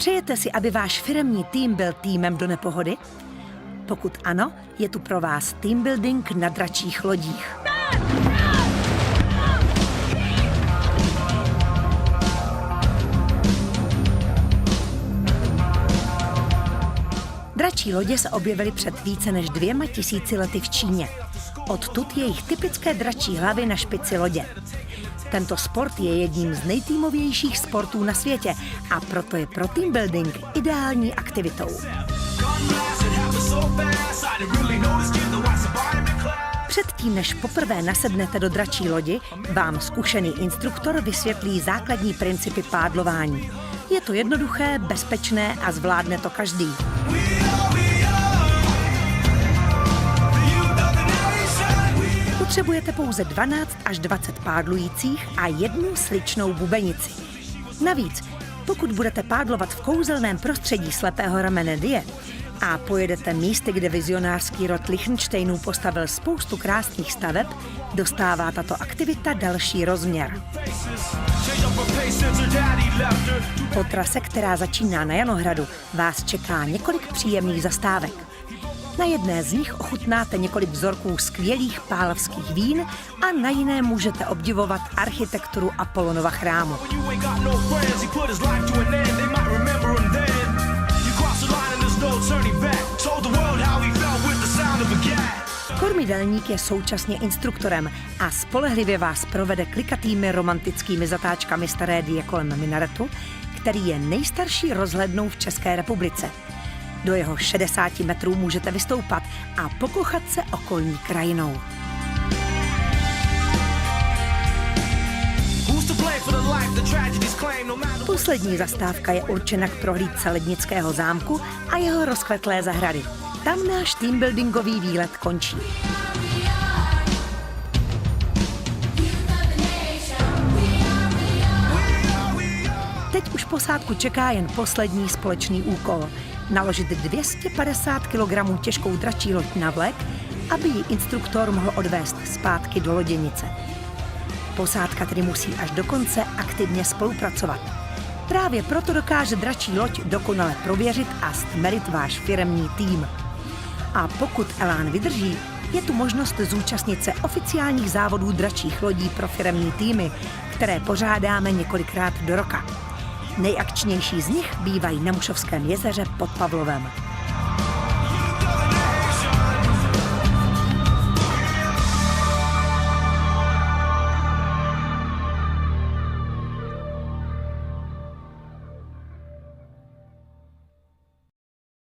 Přejete si, aby váš firemní tým byl týmem do nepohody? Pokud ano, je tu pro vás team building na dračích lodích. Dračí lodě se objevily před více než 2000 lety v Číně. Odtud jejich typické dračí hlavy na špici lodě. Tento sport je jedním z nejtýmovějších sportů na světě a proto je pro team building ideální aktivitou. Předtím, než poprvé nasednete do dračí lodi, vám zkušený instruktor vysvětlí základní principy pádlování. Je to jednoduché, bezpečné a zvládne to každý. Potřebujete pouze 12 až 20 pádlujících a jednu sličnou bubenici. Navíc, pokud budete pádlovat v kouzelném prostředí slepého ramene Die a pojedete místy, kde vizionářský rod Lichtensteinů postavil spoustu krásných staveb, dostává tato aktivita další rozměr. Po trase, která začíná na Janohradu, vás čeká několik příjemných zastávek. Na jedné z nich ochutnáte několik vzorků skvělých pálavských vín a na jiné můžete obdivovat architekturu Apollonova chrámu. Kormidelník je současně instruktorem a spolehlivě vás provede klikatými romantickými zatáčkami staré Die kolem minaretu, který je nejstarší rozhlednou v České republice. Do jeho 60 metrů můžete vystoupat a pokochat se okolní krajinou. Poslední zastávka je určena k prohlídce Lednického zámku a jeho rozkvetlé zahrady. Tam náš teambuildingový výlet končí. Teď už posádku čeká jen poslední společný úkol. Naložit 250 kg těžkou dračí loď na vlek, aby ji instruktor mohl odvést zpátky do loděnice. Posádka tedy musí až do konce aktivně spolupracovat. Právě proto dokáže dračí loď dokonale prověřit a stmelit váš firemní tým. A pokud elán vydrží, je tu možnost zúčastnit se oficiálních závodů dračích lodí pro firemní týmy, které pořádáme několikrát do roka. Nejakčnější z nich bývají na Mušovském jezeře pod Pavlovem.